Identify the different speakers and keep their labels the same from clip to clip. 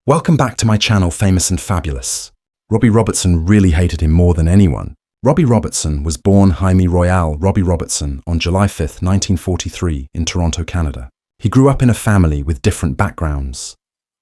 Speaker 1: Welcome back to my channel, Famous and Fabulous. Robbie Robertson really hated him more than anyone. Robbie Robertson was born Jaime Royal Robbie Robertson on July 5, 1943 in Toronto, Canada. He grew up in a family with different backgrounds.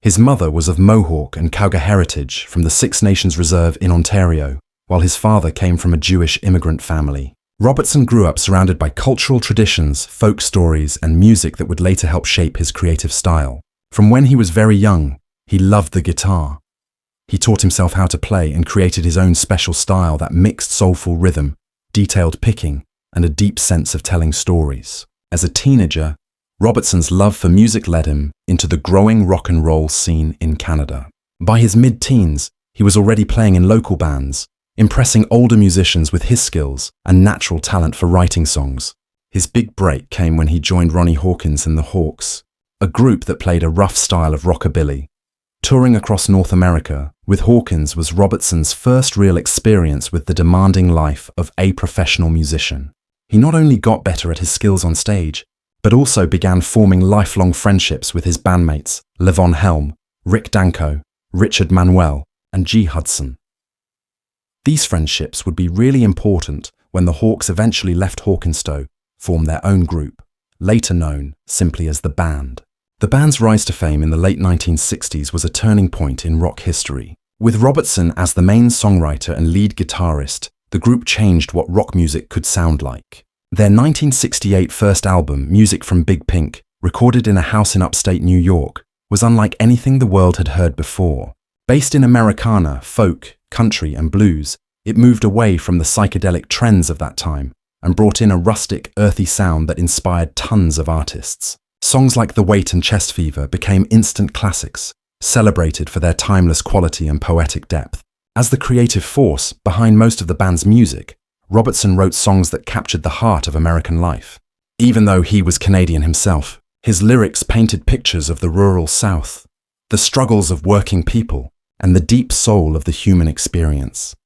Speaker 1: His mother was of Mohawk and Cowga heritage from the Six Nations Reserve in Ontario, while his father came from a Jewish immigrant family. Robertson grew up surrounded by cultural traditions, folk stories, and music that would later help shape his creative style. From when he was very young, he loved the guitar. He taught himself how to play and created his own special style that mixed soulful rhythm, detailed picking, and a deep sense of telling stories. As a teenager, Robertson's love for music led him into the growing rock and roll scene in Canada. By his mid-teens, he was already playing in local bands, impressing older musicians with his skills and natural talent for writing songs. His big break came when he joined Ronnie Hawkins and the Hawks, a group that played a rough style of rockabilly. Touring across North America with Hawkins was Robertson's first real experience with the demanding life of a professional musician. He not only got better at his skills on stage, but also began forming lifelong friendships with his bandmates Levon Helm, Rick Danko, Richard Manuel, and G. Hudson. These friendships would be really important when the Hawks eventually left Hawkinstow, formed their own group, later known simply as the Band. The band's rise to fame in the late 1960s was a turning point in rock history. With Robertson as the main songwriter and lead guitarist, the group changed what rock music could sound like. Their 1968 first album, Music from Big Pink, recorded in a house in upstate New York, was unlike anything the world had heard before. Based in Americana, folk, country, and blues, it moved away from the psychedelic trends of that time and brought in a rustic, earthy sound that inspired tons of artists. Songs like The Weight and Chest Fever became instant classics, celebrated for their timeless quality and poetic depth. As the creative force behind most of the band's music, Robertson wrote songs that captured the heart of American life. Even though he was Canadian himself, his lyrics painted pictures of the rural South, the struggles of working people, and the deep soul of the human experience.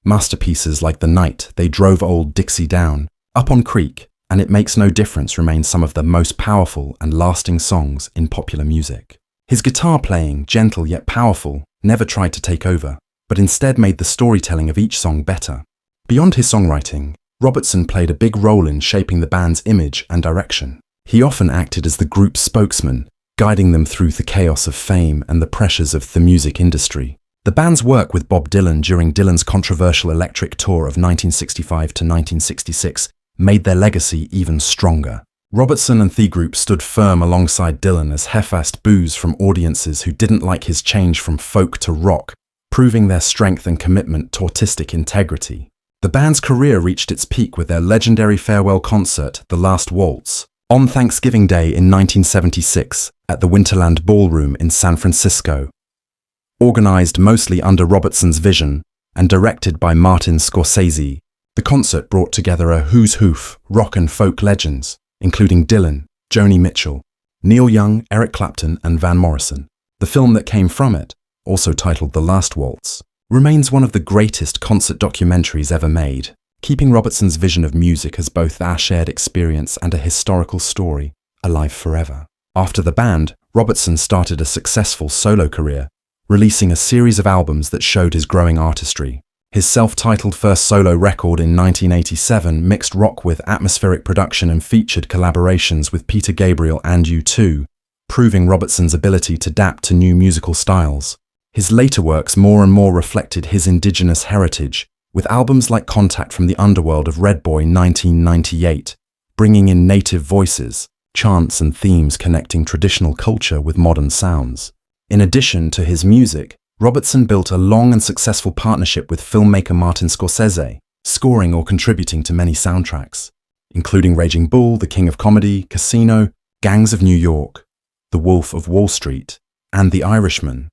Speaker 1: Masterpieces like The Night They Drove Old Dixie Down, Up on Creek, and It Makes No Difference remain some of the most powerful and lasting songs in popular music. His guitar playing, gentle yet powerful, never tried to take over, but instead made the storytelling of each song better. Beyond his songwriting, Robertson played a big role in shaping the band's image and direction. He often acted as the group's spokesman, guiding them through the chaos of fame and the pressures of the music industry. The band's work with Bob Dylan during Dylan's controversial Electric Tour of 1965 to 1966 made their legacy even stronger. Robertson and the group stood firm alongside Dylan as Heffast boos from audiences who didn't like his change from folk to rock, proving their strength and commitment to artistic integrity. The band's career reached its peak with their legendary farewell concert, The Last Waltz, on Thanksgiving Day in 1976 at the Winterland Ballroom in San Francisco. Organized mostly under Robertson's vision and directed by Martin Scorsese, the concert brought together a who's who of rock and folk legends, including Dylan, Joni Mitchell, Neil Young, Eric Clapton, and Van Morrison. The film that came from it, also titled The Last Waltz, remains one of the greatest concert documentaries ever made, keeping Robertson's vision of music as both our shared experience and a historical story alive forever. After the band, Robertson started a successful solo career, releasing a series of albums that showed his growing artistry. His self-titled first solo record in 1987 mixed rock with atmospheric production and featured collaborations with Peter Gabriel and U2, proving Robertson's ability to adapt to new musical styles. His later works more and more reflected his Indigenous heritage, with albums like Contact from the Underworld of Red Boy 1998, bringing in native voices, chants and themes connecting traditional culture with modern sounds. In addition to his music, Robertson built a long and successful partnership with filmmaker Martin Scorsese, scoring or contributing to many soundtracks, including Raging Bull, The King of Comedy, Casino, Gangs of New York, The Wolf of Wall Street, and The Irishman.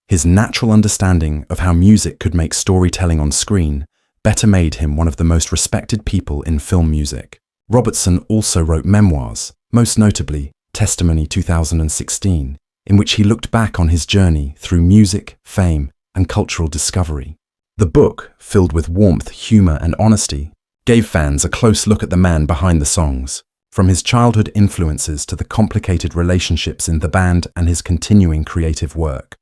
Speaker 1: His natural understanding of how music could make storytelling on screen better made him one of the most respected people in film music. Robertson also wrote memoirs, most notably Testimony 2016, in which he looked back on his journey through music, fame, and cultural discovery. The book, filled with warmth, humor, and honesty, gave fans a close look at the man behind the songs, from his childhood influences to the complicated relationships in the band and his continuing creative work.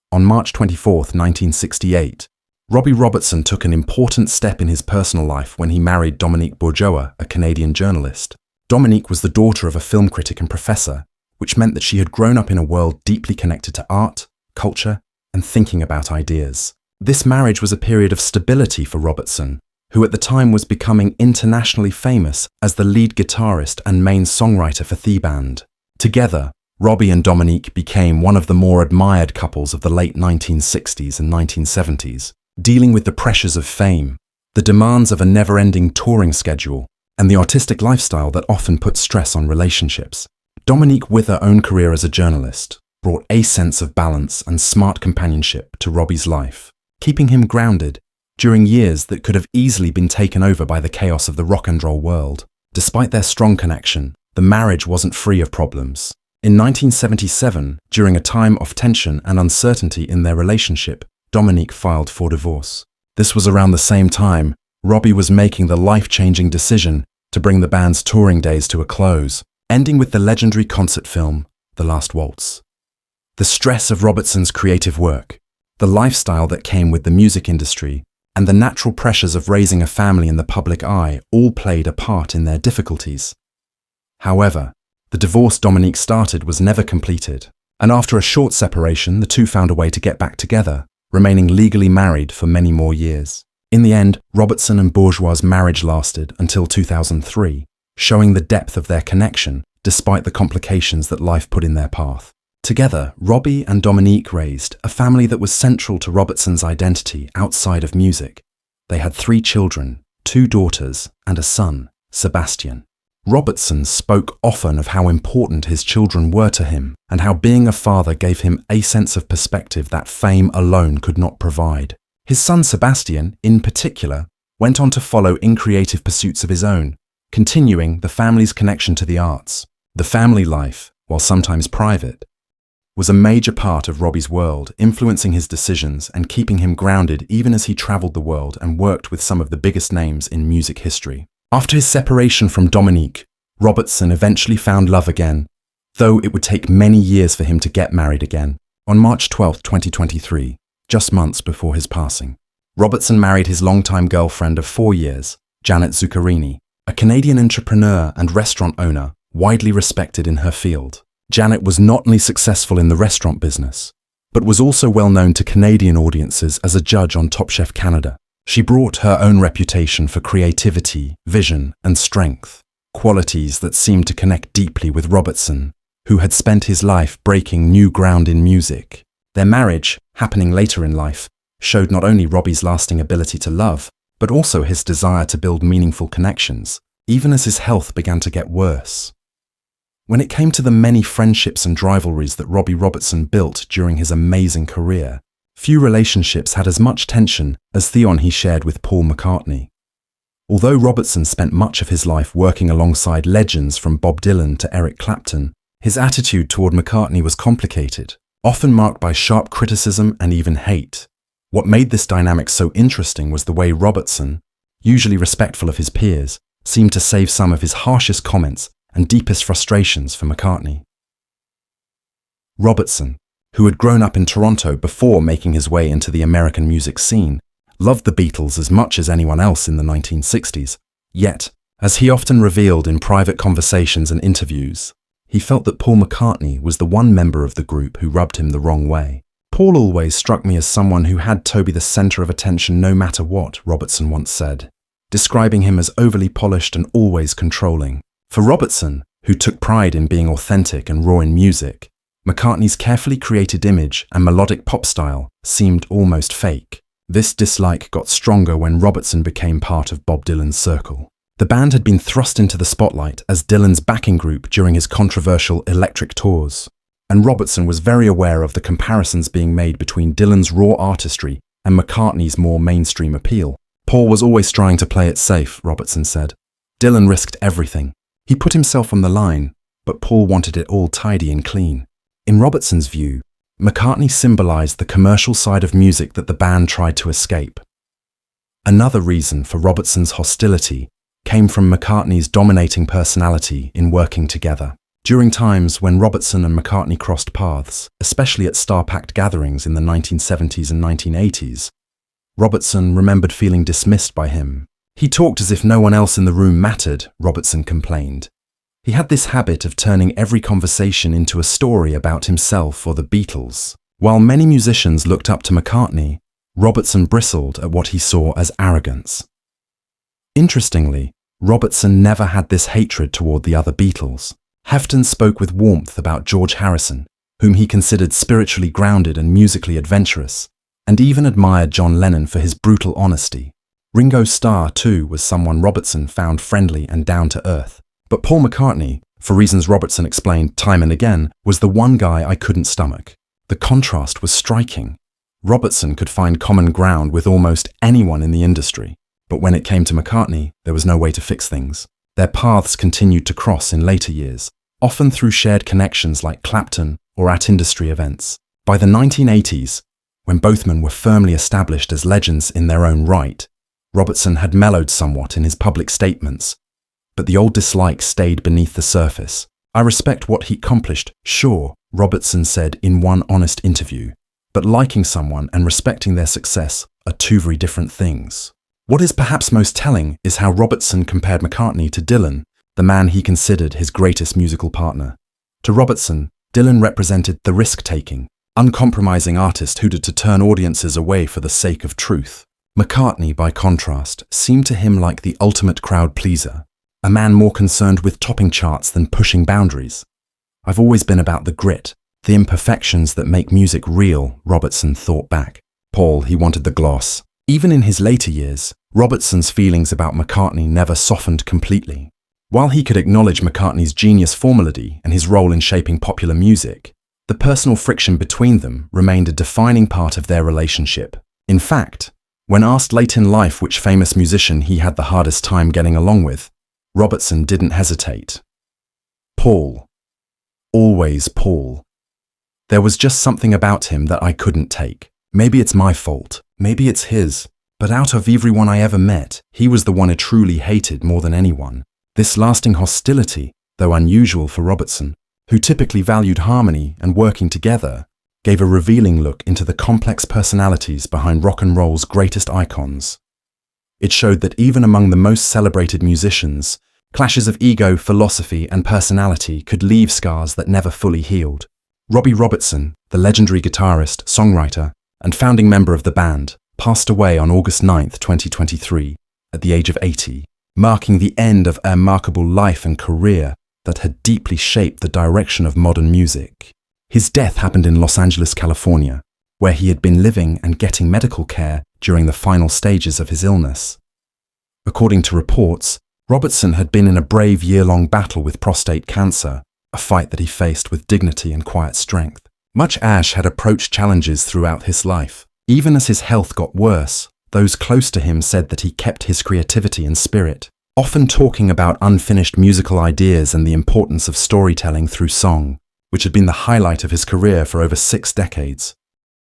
Speaker 1: On March 24, 1968, Robbie Robertson took an important step in his personal life when he married Dominique Bourgeois, a Canadian journalist. Dominique was the daughter of a film critic and professor, which meant that she had grown up in a world deeply connected to art, culture, and thinking about ideas. This marriage was a period of stability for Robertson, who at the time was becoming internationally famous as the lead guitarist and main songwriter for the band. Together, Robbie and Dominique became one of the more admired couples of the late 1960s and 1970s, dealing with the pressures of fame, the demands of a never-ending touring schedule, and the artistic lifestyle that often put stress on relationships. Dominique, with her own career as a journalist, brought a sense of balance and smart companionship to Robbie's life, keeping him grounded during years that could have easily been taken over by the chaos of the rock and roll world. Despite their strong connection, the marriage wasn't free of problems. In 1977, during a time of tension and uncertainty in their relationship, Dominique filed for divorce. This was around the same time Robbie was making the life-changing decision to bring the band's touring days to a close, ending with the legendary concert film, The Last Waltz. The stress of Robertson's creative work, the lifestyle that came with the music industry, and the natural pressures of raising a family in the public eye all played a part in their difficulties. However, the divorce Dominique started was never completed, and after a short separation, the two found a way to get back together, remaining legally married for many more years. In the end, Robertson and Bourgeois' marriage lasted until 2003, showing the depth of their connection despite the complications that life put in their path. Together, Robbie and Dominique raised a family that was central to Robertson's identity outside of music. They had 3 children, 2 daughters, and a son, Sebastian. Robertson spoke often of how important his children were to him and how being a father gave him a sense of perspective that fame alone could not provide. His son Sebastian, in particular, went on to follow in creative pursuits of his own, continuing the family's connection to the arts. The family life, while sometimes private, was a major part of Robbie's world, influencing his decisions and keeping him grounded even as he traveled the world and worked with some of the biggest names in music history. After his separation from Dominique, Robertson eventually found love again, though it would take many years for him to get married again. On March 12, 2023, just months before his passing, Robertson married his longtime girlfriend of 4 years, Janet Zuccarini, a Canadian entrepreneur and restaurant owner widely respected in her field. Janet was not only successful in the restaurant business, but was also well known to Canadian audiences as a judge on Top Chef Canada. She brought her own reputation for creativity, vision, and strength, qualities that seemed to connect deeply with Robertson, who had spent his life breaking new ground in music. Their marriage, happening later in life, showed not only Robbie's lasting ability to love, but also his desire to build meaningful connections, even as his health began to get worse. When it came to the many friendships and rivalries that Robbie Robertson built during his amazing career, few relationships had as much tension as the one he shared with Paul McCartney. Although Robertson spent much of his life working alongside legends from Bob Dylan to Eric Clapton, his attitude toward McCartney was complicated, often marked by sharp criticism and even hate. What made this dynamic so interesting was the way Robertson, usually respectful of his peers, seemed to save some of his harshest comments and deepest frustrations for McCartney. Robertson, who had grown up in Toronto before making his way into the American music scene, loved the Beatles as much as anyone else in the 1960s. Yet, as he often revealed in private conversations and interviews, he felt that Paul McCartney was the one member of the group who rubbed him the wrong way. Paul always struck me as someone who had to be the center of attention no matter what, Robertson once said, describing him as overly polished and always controlling. For Robertson, who took pride in being authentic and raw in music, McCartney's carefully created image and melodic pop style seemed almost fake. This dislike got stronger when Robertson became part of Bob Dylan's circle. The band had been thrust into the spotlight as Dylan's backing group during his controversial Electric tours, and Robertson was very aware of the comparisons being made between Dylan's raw artistry and McCartney's more mainstream appeal. Paul was always trying to play it safe, Robertson said. Dylan risked everything. He put himself on the line, but Paul wanted it all tidy and clean. In Robertson's view, McCartney symbolized the commercial side of music that the band tried to escape. Another reason for Robertson's hostility came from McCartney's dominating personality in working together. During times when Robertson and McCartney crossed paths, especially at star-packed gatherings in the 1970s and 1980s, Robertson remembered feeling dismissed by him. He talked as if no one else in the room mattered, Robertson complained. He had this habit of turning every conversation into a story about himself or the Beatles. While many musicians looked up to McCartney, Robertson bristled at what he saw as arrogance. Interestingly, Robertson never had this hatred toward the other Beatles. Hefton spoke with warmth about George Harrison, whom he considered spiritually grounded and musically adventurous, and even admired John Lennon for his brutal honesty. Ringo Starr, too, was someone Robertson found friendly and down-to-earth. But Paul McCartney, for reasons Robertson explained time and again, was the one guy I couldn't stomach. The contrast was striking. Robertson could find common ground with almost anyone in the industry, but when it came to McCartney, there was no way to fix things. Their paths continued to cross in later years, often through shared connections like Clapton or at industry events. By the 1980s, when both men were firmly established as legends in their own right, Robertson had mellowed somewhat in his public statements, but the old dislike stayed beneath the surface. "I respect what he accomplished, sure," Robertson said in one honest interview, "but liking someone and respecting their success are two very different things." What is perhaps most telling is how Robertson compared McCartney to Dylan, the man he considered his greatest musical partner. To Robertson, Dylan represented the risk-taking, uncompromising artist who did to turn audiences away for the sake of truth. McCartney, by contrast, seemed to him like the ultimate crowd pleaser, a man more concerned with topping charts than pushing boundaries. "I've always been about the grit, the imperfections that make music real," Robertson thought back. Paul, he wanted the gloss. Even in his later years, Robertson's feelings about McCartney never softened completely. While he could acknowledge McCartney's genius formality and his role in shaping popular music, the personal friction between them remained a defining part of their relationship. In fact, when asked late in life which famous musician he had the hardest time getting along with, Robertson didn't hesitate. Paul. Always Paul. There was just something about him that I couldn't take. Maybe it's my fault, maybe it's his, but out of everyone I ever met, he was the one I truly hated more than anyone. This lasting hostility, though unusual for Robertson, who typically valued harmony and working together, gave a revealing look into the complex personalities behind rock and roll's greatest icons. It showed that even among the most celebrated musicians, clashes of ego, philosophy, and personality could leave scars that never fully healed. Robbie Robertson, the legendary guitarist, songwriter, and founding member of the band, passed away on August 9, 2023, at the age of 80, marking the end of a remarkable life and career that had deeply shaped the direction of modern music. His death happened in Los Angeles, California, where he had been living and getting medical care during the final stages of his illness. According to reports, Robertson had been in a brave year-long battle with prostate cancer, a fight that he faced with dignity and quiet strength. Much Ash had approached challenges throughout his life. Even as his health got worse, those close to him said that he kept his creativity and spirit, often talking about unfinished musical ideas and the importance of storytelling through song, which had been the highlight of his career for over 6 decades.